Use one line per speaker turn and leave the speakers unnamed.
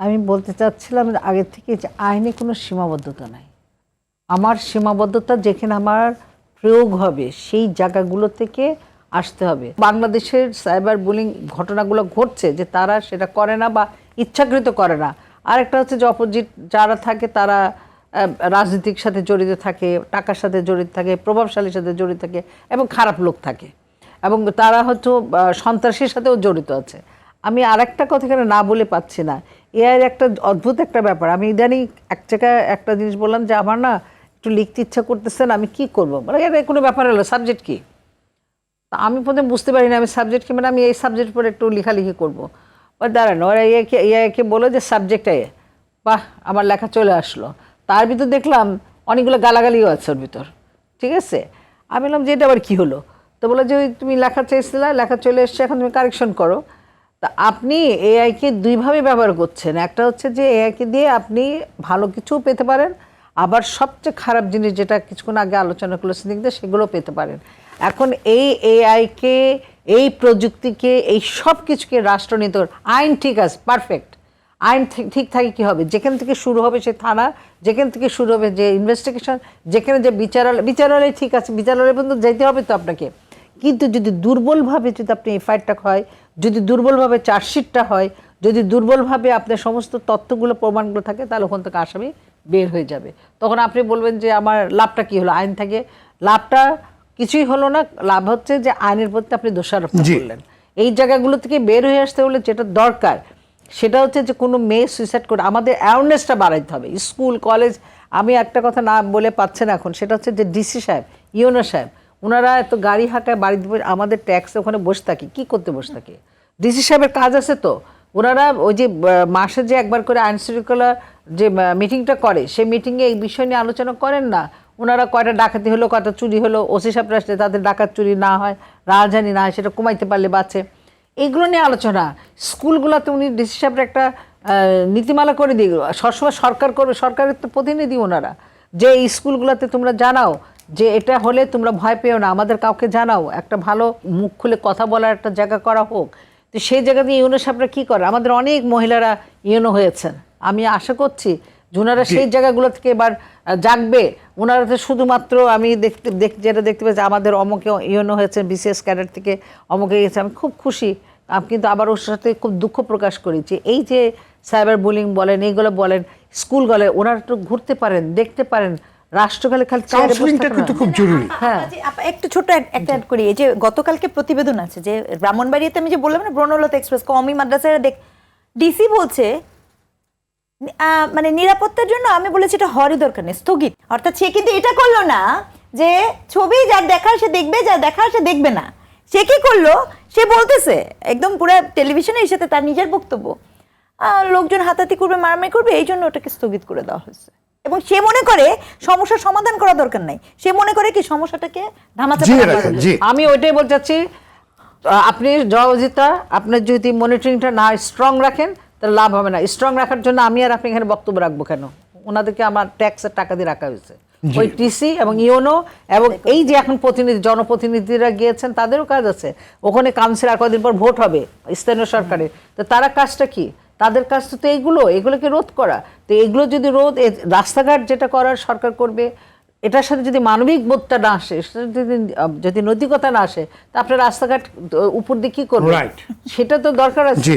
আমি বলতে চাচ্ছিলাম আগে থেকে যে আইনে কোনো সীমাবদ্ধতা নাই। আমার সীমাবদ্ধতা যেখানে আমার প্রয়োগ হবে সেই জায়গাগুলো থেকে আসতে হবে। বাংলাদেশের সাইবার বুলিং ঘটনাগুলো ঘটছে যে তারা সেটা করে না বা ইচ্ছাকৃত করে না। আরেকটা হচ্ছে যে অপোজিট যারা থাকে তারা রাজনীতির সাথে জড়িত থাকে, টাকার সাথে জড়িত থাকে, প্রভাবশালীর সাথে জড়িত থাকে এবং খারাপ লোক থাকে এবং তারা হয়তো সন্ত্রাসীর সাথেও জড়িত আছে। আমি আরেকটা কথা এখানে না বলে পাচ্ছি না, এআইয়ের একটা অদ্ভুত একটা ব্যাপার। আমি ইদানিং এক জায়গায় একটা জিনিস বললাম যে আমার না একটু লিখতে ইচ্ছা করতেছে না, আমি কি করবো, মানে এটা কোনো ব্যাপার হলো সাবজেক্ট কি। আমি প্রথমে বুঝতে পারি না আমি সাবজেক্ট কি, মানে আমি এই সাবজেক্টের উপর একটু লেখালেখি করবো। বা দাঁড়ান ওরা একে বলো যে সাবজেক্ট এ, বাহ আমার লেখা চলে আসলো। তার ভিতর দেখলাম অনেকগুলো গালাগালিও আছে ওর ভিতর, ঠিক আছে। আমি বললাম যে এটা আবার কী হলো, তো বলো যে ওই তুমি লেখা চেয়েছিলে, লেখা চলে এসছে, এখন তুমি কারেকশন করো। তা আপনি এআইকে দুইভাবে ব্যবহার করছেন। একটা হচ্ছে যে এআইকে দিয়ে আপনি ভালো কিছুও পেতে পারেন, আবার সবচেয়ে খারাপ জিনিস যেটা কিছুক্ষণ আগে আলোচনা করলো সিদ্দিকদা, সেগুলো পেতে পারেন। এখন এই এআইকে, এই প্রযুক্তিকে, এই সব কিছুকে রাষ্ট্রনীতি আইন ঠিক আছে, পারফেক্ট আইন ঠিক থাকে কী হবে, যেখান থেকে শুরু হবে সে থানা, যেখান থেকে শুরু হবে যে ইনভেস্টিগেশন, যেখানে যে বিচারালয় ঠিক আছে, বিচারালয় পর্যন্ত যেতে হবে তো আপনাকে। কিন্তু যদি দুর্বলভাবে যদি আপনি এফআইআরটা হয়, যদি দুর্বলভাবে চার্জশিটটা হয়, যদি দুর্বলভাবে আপনার সমস্ত তথ্যগুলো প্রমাণগুলো থাকে, তাহলে ওখান থেকে আসামি বের হয়ে যাবে। তখন আপনি বলবেন যে আমার লাভটা কী হলো, আইন থেকে লাভটা কিছুই হলো না। লাভ হচ্ছে যে আইনের প্রতি আপনি দোষারোপ করলেন। এই জায়গাগুলো থেকে বের হয়ে আসতে হলে যেটা দরকার সেটা হচ্ছে যে কোনো মেয়ে সুইসাইড করে আমাদের অ্যাওয়ারনেসটা বাড়াইতে হবে, স্কুল কলেজ। আমি একটা কথা না বলে পাচ্ছেন এখন, সেটা হচ্ছে যে ডিসি সাহেব, ইউনো সাহেব, ওনারা এত গাড়ি হাঁকায় বাড়িতে আমাদের ট্যাক্সে ওখানে বসে থাকে, কী করতে বসে থাকে? ডিসি সাহেবের কাজ আছে তো, ওনারা ওই যে মাসে যে একবার করে আইন শৃঙ্খলা যে মিটিংটা করে, সেই মিটিংয়ে এই বিষয় নিয়ে আলোচনা করেন না। ওনারা কয়টা ডাকাতি হলো, কয়টা চুরি হলো, ওসি সাহেবরা আসলে তাদের ডাকাত চুরি না হয়, রাজধানী না হয়, সেটা কমাইতে পারলে বাঁচে, এইগুলো নিয়ে আলোচনা। স্কুলগুলোতে উনি ডিসি সাহেবরা একটা নীতিমালা করে দিয়ে সবসময় সরকার করবে, সরকারের তো প্রতিনিধি ওনারা, যে এই স্কুলগুলোতে তোমরা জানাও যে এটা হলে তোমরা ভয় পেও না, আমাদের কাউকে জানাও, একটা ভালো মুখ খুলে কথা বলার একটা জায়গা করা হোক। তো সেই জায়গা দিয়ে ইউনো সাহেবরা কী করে, আমাদের অনেক মহিলারা ইউনো হয়েছেন, আমি আশা করছি ওনারা সেই জায়গাগুলো থেকে এবার জাগবে। ওনারা তো শুধুমাত্র আমি যেটা দেখতে পাচ্ছি আমাদের অমুকে ইউনো হয়েছেন, বিসিএস ক্যাডার থেকে অমুকে গেছে, আমি খুব খুশি। কিন্তু আবার ওর সাথে খুব দুঃখ প্রকাশ করেছি, এই যে সাইবার বুলিং বলেন, এইগুলো বলেন, স্কুল গলে ওনারা একটু ঘুরতে পারেন, দেখতে পারেন, রাষ্ট্রকালে খালি
কাউন্সেলিংটা কিন্তু খুব জরুরি।
হ্যাঁ,
একটু ছোট একটা অ্যাড করি। এই যে গতকালকে প্রতিবেদন আছে যে ব্রাহ্মণবাড়িয়াতে আমি যে বললাম না ব্রণলতা এক্সপ্রেস কওমি মাদ্রাসার ডিসি বলছে মানে নিরাপত্তার জন্য, আমি বলেছি এটা হওয়ারই দরকার নেই, স্থগিত। অর্থাৎ সে কিন্তু এটা করলো না যে ছবি যার দেখার সে দেখবে, যার দেখার সে দেখবে না। সে কি করলো, সে বলতেছে একদম পুরো টেলিভিশনে এর সাথে তার নিজের বক্তব্য, লোকজন হাতাহাতি করবে, মারামারি করবে, এই জন্য ওটাকে স্থগিত করে দেওয়া হয়েছে। এবং সে মনে করে সমস্যার সমাধান করা দরকার নাই, সে মনে করে কি সমস্যাটাকে ধামাচাপা।
আমি ওইটাই বলতে চাচ্ছি, আপনি জবাবদিহিতা, আপনার যদি মনিটরিংটা না স্ট্রং রাখেন তাহলে লাভ হবে না। স্ট্রং রাখার জন্য আমি আর আপনি এখানে বক্তব্য রাখবো কেন? ওনাদেরকে আমার ট্যাক্সের টাকা দিয়ে রাখা হয়েছে, ওই টিসি এবং ইউনো এবং এই যে এখন প্রতিনিধি জনপ্রতিনিধিরা গিয়েছেন, তাদেরও কাজ আছে। ওখানে কাউন্সিলর কদিন পর ভোট হবে স্থানীয় সরকারে, তো তারা কাজটা কি, তাদের কাজ তো এগুলোকে রোধ করা। তো এগুলো যদি রাস্তাঘাট যেটা করার সরকার করবে, এটার সাথে যদি মানবিক বোধটা না আসে, যদি নৈতিকতা না আসে, তা আপনার রাস্তাঘাট উপর দিয়ে কী করবে, সেটা তো দরকার আছে।